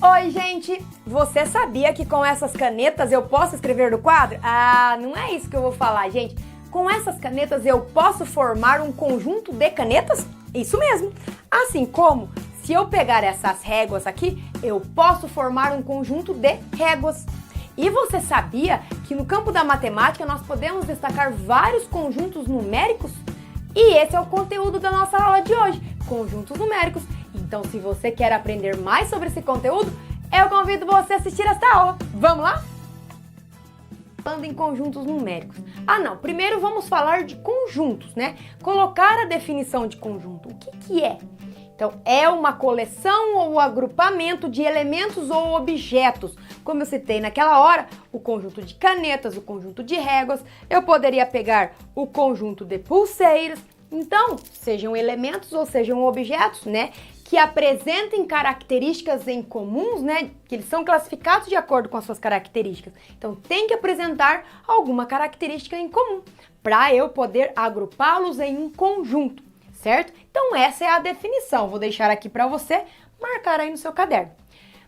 Oi, gente! Você sabia que com essas canetas eu posso escrever no quadro? Ah, não é isso que eu vou falar, gente. Com essas canetas eu posso formar um conjunto de canetas? Isso mesmo! Assim como, se eu pegar essas réguas aqui, eu posso formar um conjunto de réguas. E você sabia que no campo da matemática nós podemos destacar vários conjuntos numéricos? E esse é o conteúdo da nossa aula de hoje, conjuntos numéricos. Então, se você quer aprender mais sobre esse conteúdo, eu convido você a assistir esta aula. Vamos lá? Falando em conjuntos numéricos. Não, primeiro vamos falar de conjuntos, né? Colocar a definição de conjunto. O que é? Então, é uma coleção ou agrupamento de elementos ou objetos. Como eu citei naquela hora, o conjunto de canetas, o conjunto de réguas. Eu poderia pegar o conjunto de pulseiras. Então, sejam elementos ou sejam objetos, né? Que apresentem características em comuns, né? Que eles são classificados de acordo com as suas características. Então, tem que apresentar alguma característica em comum para eu poder agrupá-los em um conjunto, certo? Então, essa é a definição. Vou deixar aqui para você marcar aí no seu caderno.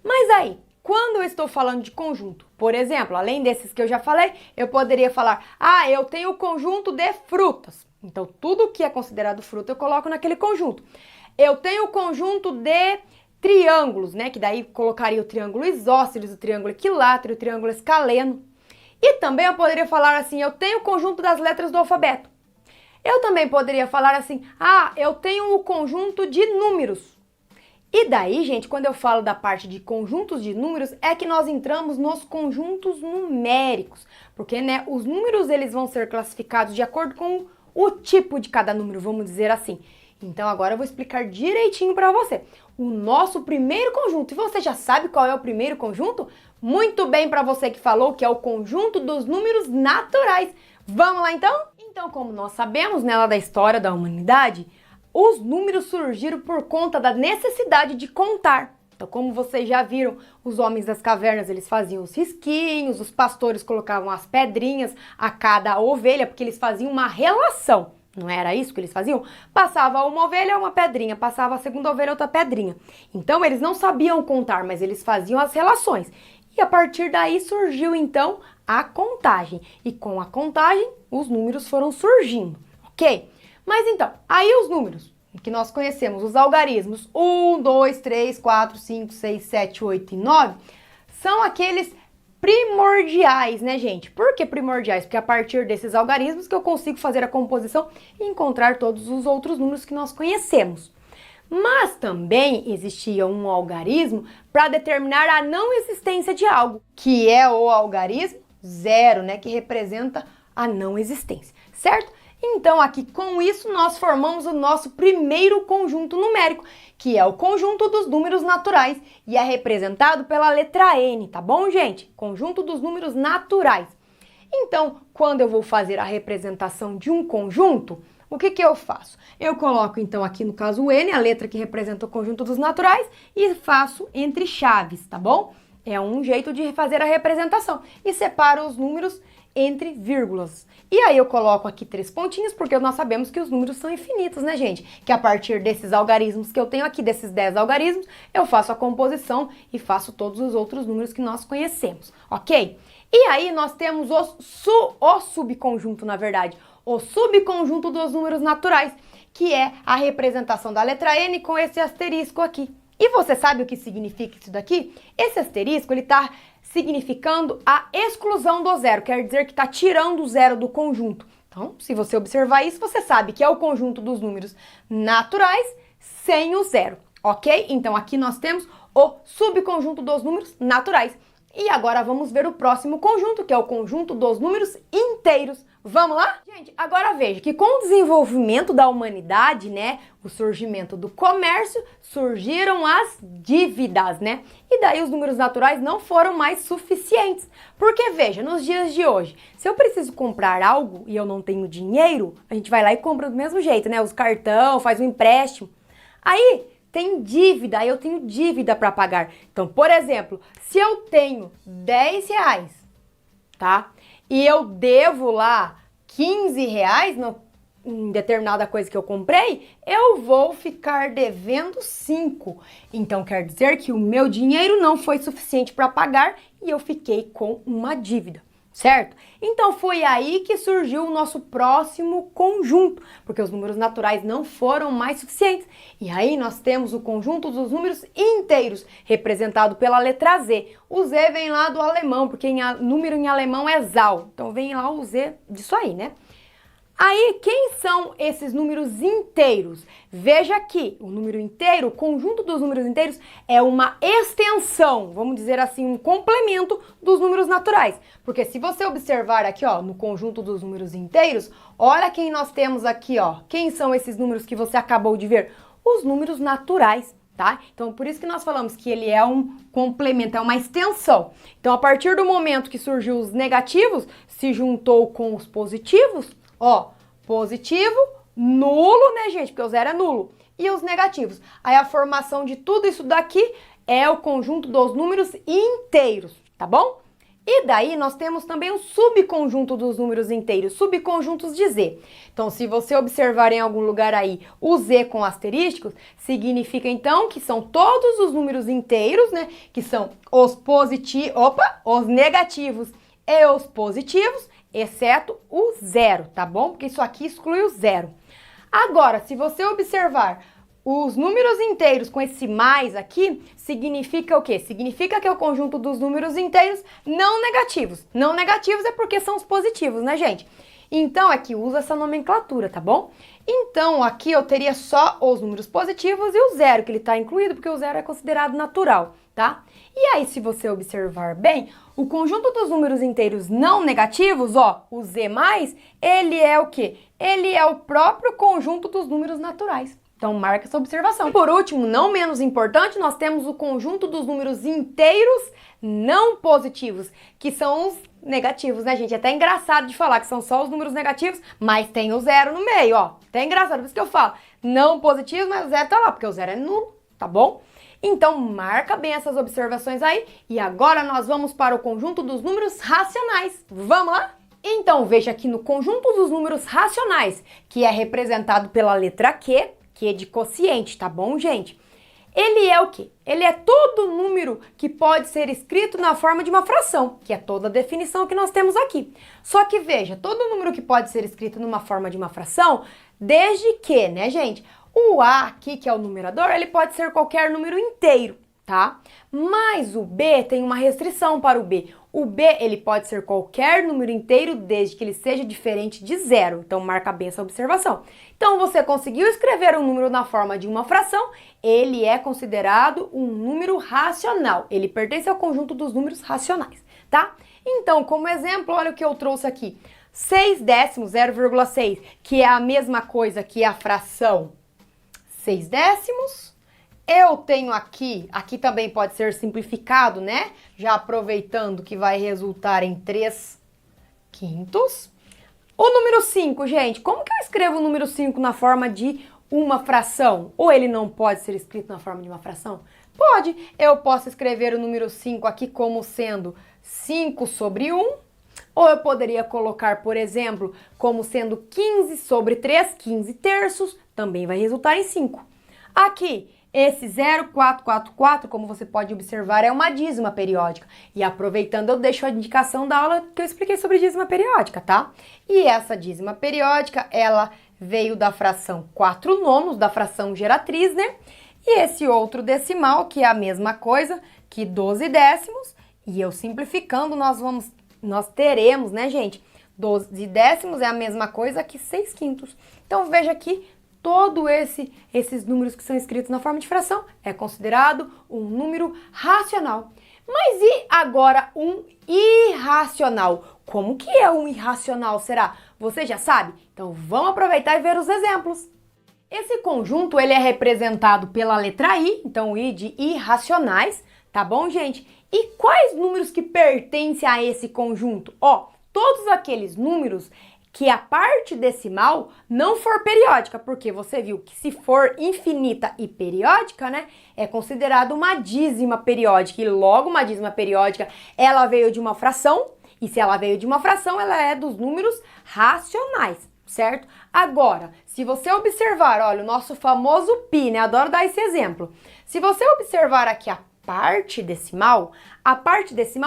Mas aí, quando eu estou falando de conjunto, por exemplo, além desses que eu já falei, eu poderia falar, eu tenho o conjunto de frutas. Então, tudo que é considerado fruta eu coloco naquele conjunto. Eu tenho o conjunto de triângulos, né? Que daí colocaria o triângulo isósceles, o triângulo equilátero, o triângulo escaleno. E também eu poderia falar assim, eu tenho o conjunto das letras do alfabeto. Eu também poderia falar assim, eu tenho o conjunto de números. E daí, gente, quando eu falo da parte de conjuntos de números, é que nós entramos nos conjuntos numéricos. Porque, né, os números eles vão ser classificados de acordo com o tipo de cada número, vamos dizer assim. Então agora eu vou explicar direitinho para você. O nosso primeiro conjunto, e você já sabe qual é o primeiro conjunto? Muito bem para você que falou que é o conjunto dos números naturais. Vamos lá então? Então, como nós sabemos, né, lá da história da humanidade, os números surgiram por conta da necessidade de contar. Então, como vocês já viram, os homens das cavernas, eles faziam os risquinhos, os pastores colocavam as pedrinhas a cada ovelha, porque eles faziam uma relação. Não era isso que eles faziam? Passava uma ovelha, uma pedrinha. Passava a segunda ovelha, outra pedrinha. Então, eles não sabiam contar, mas eles faziam as relações. E a partir daí surgiu, então, a contagem. E com a contagem, os números foram surgindo, ok? Mas então, aí os números que nós conhecemos, os algarismos 1, 2, 3, 4, 5, 6, 7, 8 e 9, são aqueles primordiais, né, gente? Por que primordiais? Porque a partir desses algarismos que eu consigo fazer a composição e encontrar todos os outros números que nós conhecemos. Mas também existia um algarismo para determinar a não existência de algo, que é o algarismo zero, né, que representa a não existência, certo? Então, aqui com isso, nós formamos o nosso primeiro conjunto numérico, que é o conjunto dos números naturais e é representado pela letra N, tá bom, gente? Conjunto dos números naturais. Então, quando eu vou fazer a representação de um conjunto, o que eu faço? Eu coloco, então, aqui no caso o N, a letra que representa o conjunto dos naturais, e faço entre chaves, tá bom? É um jeito de fazer a representação. E separo os números entre vírgulas. E aí eu coloco aqui 3 pontinhos, porque nós sabemos que os números são infinitos, né, gente? Que a partir desses algarismos que eu tenho aqui, desses 10 algarismos, eu faço a composição e faço todos os outros números que nós conhecemos, ok? E aí nós temos o subconjunto, na verdade, o subconjunto dos números naturais, que é a representação da letra N com esse asterisco aqui. E você sabe o que significa isso daqui? Esse asterisco, ele está significando a exclusão do zero, quer dizer que está tirando o zero do conjunto. Então, se você observar isso, você sabe que é o conjunto dos números naturais sem o zero, ok? Então, aqui nós temos o subconjunto dos números naturais. E agora vamos ver o próximo conjunto, que é o conjunto dos números inteiros. Vamos lá? Gente, agora veja que com o desenvolvimento da humanidade, né, o surgimento do comércio, surgiram as dívidas, né? E daí os números naturais não foram mais suficientes. Porque veja, nos dias de hoje, se eu preciso comprar algo e eu não tenho dinheiro, a gente vai lá e compra do mesmo jeito, né? Usa cartão, faz um empréstimo. Aí tem dívida, aí eu tenho dívida para pagar. Então, por exemplo, se eu tenho 10 reais, tá? E eu devo lá 15 reais em determinada coisa que eu comprei, eu vou ficar devendo 5. Então quer dizer que o meu dinheiro não foi suficiente para pagar e eu fiquei com uma dívida, certo? Então foi aí que surgiu o nosso próximo conjunto, porque os números naturais não foram mais suficientes. E aí nós temos o conjunto dos números inteiros, representado pela letra Z. O Z vem lá do alemão, porque número em alemão é Zahl. Então vem lá o Z disso aí, né? Aí, quem são esses números inteiros? Veja aqui, o número inteiro, o conjunto dos números inteiros é uma extensão, vamos dizer assim, um complemento dos números naturais. Porque se você observar aqui, ó, no conjunto dos números inteiros, olha quem nós temos aqui, ó. Quem são esses números que você acabou de ver? Os números naturais, tá? Então, por isso que nós falamos que ele é um complemento, é uma extensão. Então, a partir do momento que surgiu os negativos, se juntou com os positivos, ó, positivo, nulo, né, gente? Porque o zero é nulo. E os negativos. Aí a formação de tudo isso daqui é o conjunto dos números inteiros, tá bom? E daí nós temos também o subconjunto dos números inteiros, subconjuntos de Z. Então, se você observar em algum lugar aí o Z com asterísticos, significa então que são todos os números inteiros, né? Que são os os negativos e os positivos, exceto o zero, tá bom? Porque isso aqui exclui o zero. Agora, se você observar os números inteiros com esse mais aqui, significa o quê? Significa que é o conjunto dos números inteiros não negativos. Não negativos é porque são os positivos, né, gente? Então, aqui usa essa nomenclatura, tá bom? Então, aqui eu teria só os números positivos e o zero, que ele está incluído, porque o zero é considerado natural, tá? E aí, se você observar bem, o conjunto dos números inteiros não negativos, ó, o Z+, ele é o quê? Ele é o próprio conjunto dos números naturais. Então, marca essa observação. Por último, não menos importante, nós temos o conjunto dos números inteiros não positivos, que são os negativos, né, gente? É até engraçado de falar que são só os números negativos, mas tem o zero no meio, ó. Até engraçado, por isso que eu falo. Não positivos, mas o zero tá lá, porque o zero é nulo, tá bom? Então, marca bem essas observações aí. E agora nós vamos para o conjunto dos números racionais. Vamos lá? Então, veja aqui no conjunto dos números racionais, que é representado pela letra Q, que é de quociente, tá bom, gente? Ele é o quê? Ele é todo número que pode ser escrito na forma de uma fração, que é toda a definição que nós temos aqui. Só que veja, todo número que pode ser escrito numa forma de uma fração, desde que, né, gente? O A aqui, que é o numerador, ele pode ser qualquer número inteiro, tá? Mas o B tem uma restrição para o B. O B, ele pode ser qualquer número inteiro desde que ele seja diferente de zero. Então, marca bem essa observação. Então, você conseguiu escrever um número na forma de uma fração, ele é considerado um número racional. Ele pertence ao conjunto dos números racionais, tá? Então, como exemplo, olha o que eu trouxe aqui. 6 décimos, 0,6, que é a mesma coisa que a fração 6 décimos. Eu tenho aqui também pode ser simplificado, né? Já aproveitando que vai resultar em 3 quintos. O número 5, gente, como que eu escrevo o número 5 na forma de uma fração? Ou ele não pode ser escrito na forma de uma fração? Pode. Eu posso escrever o número 5 aqui como sendo 5 sobre 1. Ou eu poderia colocar, por exemplo, como sendo 15 sobre 3, 15 terços. Também vai resultar em 5. Aqui, esse 0,444, como você pode observar, é uma dízima periódica. E aproveitando, eu deixo a indicação da aula que eu expliquei sobre dízima periódica, tá? E essa dízima periódica, ela veio da fração 4/9, da fração geratriz, né? E esse outro decimal, que é a mesma coisa que 12 décimos. E eu simplificando, nós teremos, né, gente? 12 décimos é a mesma coisa que 6 quintos. Então, veja aqui, todos esses números que são escritos na forma de fração é considerado um número racional. Mas e agora um irracional? Como que é um irracional, será? Você já sabe? Então vamos aproveitar e ver os exemplos. Esse conjunto ele é representado pela letra I, então o I de irracionais, tá bom, gente? E quais números que pertencem a esse conjunto? Ó, todos aqueles números que a parte decimal não for periódica, porque você viu que se for infinita e periódica, né, é considerado uma dízima periódica, e logo uma dízima periódica, ela veio de uma fração, e se ela veio de uma fração, ela é dos números racionais, certo? Agora, se você observar, olha, o nosso famoso pi, né? Adoro dar esse exemplo. Se você observar aqui a parte decimal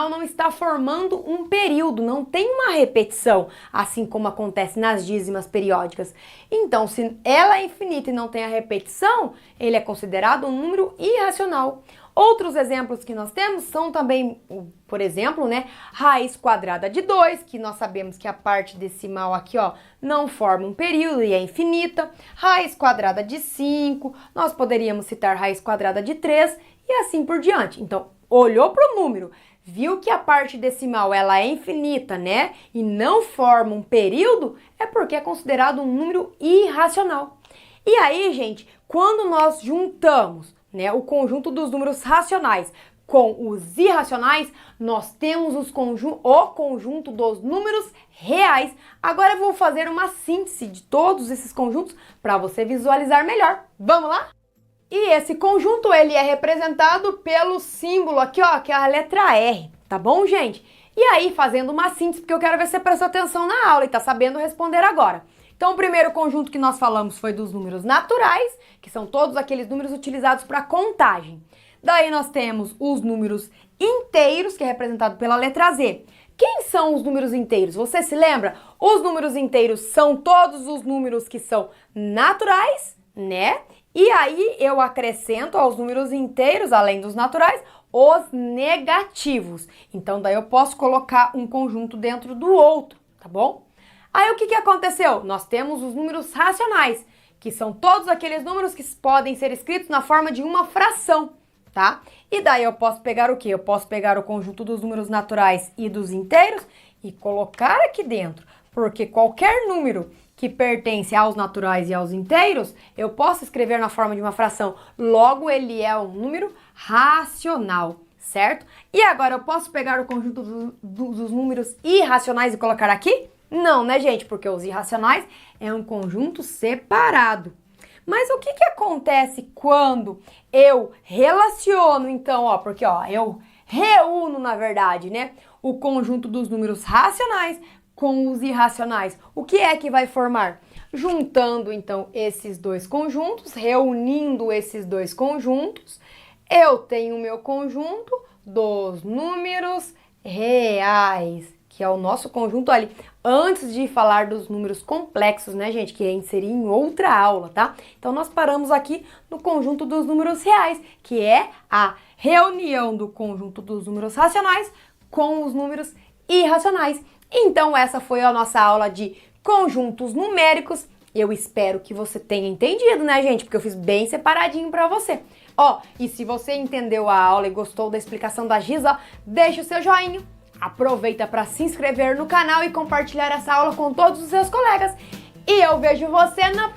não está formando um período, não tem uma repetição, assim como acontece nas dízimas periódicas. Então, se ela é infinita e não tem a repetição, ele é considerado um número irracional. Outros exemplos que nós temos são também, por exemplo, né, raiz quadrada de 2, que nós sabemos que a parte decimal aqui, ó, não forma um período e é infinita. Raiz quadrada de 5, nós poderíamos citar raiz quadrada de 3 e assim por diante. Então, olhou para o número, viu que a parte decimal ela é infinita, né, e não forma um período, é porque é considerado um número irracional. E aí, gente, quando nós juntamos, né, o conjunto dos números racionais com os irracionais, nós temos o conjunto dos números reais. Agora eu vou fazer uma síntese de todos esses conjuntos para você visualizar melhor. Vamos lá? E esse conjunto, ele é representado pelo símbolo aqui, ó, que é a letra R, tá bom, gente? E aí, fazendo uma síntese, porque eu quero ver se você prestou atenção na aula e tá sabendo responder agora. Então, o primeiro conjunto que nós falamos foi dos números naturais, que são todos aqueles números utilizados para contagem. Daí nós temos os números inteiros, que é representado pela letra Z. Quem são os números inteiros? Você se lembra? Os números inteiros são todos os números que são naturais, né? E aí eu acrescento aos números inteiros, além dos naturais, os negativos. Então, daí eu posso colocar um conjunto dentro do outro, tá bom? Aí o que aconteceu? Nós temos os números racionais, que são todos aqueles números que podem ser escritos na forma de uma fração, tá? E daí eu posso pegar o quê? Eu posso pegar o conjunto dos números naturais e dos inteiros e colocar aqui dentro, porque qualquer número que pertence aos naturais e aos inteiros, eu posso escrever na forma de uma fração. Logo, ele é um número racional, certo? E agora eu posso pegar o conjunto dos números irracionais e colocar aqui? Não, né, gente? Porque os irracionais é um conjunto separado. Mas o que acontece quando eu relaciono, então, ó, porque, ó, eu reúno, na verdade, né, o conjunto dos números racionais com os irracionais? O que é que vai formar? Juntando, então, esses dois conjuntos, reunindo esses dois conjuntos, eu tenho o meu conjunto dos números reais, que é o nosso conjunto ali, antes de falar dos números complexos, né, gente, que é inserir em outra aula, tá? Então, nós paramos aqui no conjunto dos números reais, que é a reunião do conjunto dos números racionais com os números irracionais. Então, essa foi a nossa aula de conjuntos numéricos. Eu espero que você tenha entendido, né, gente? Porque eu fiz bem separadinho pra você. Ó, e se você entendeu a aula e gostou da explicação da Giza, deixa o seu joinha. Aproveita para se inscrever no canal e compartilhar essa aula com todos os seus colegas. E eu vejo você na próxima.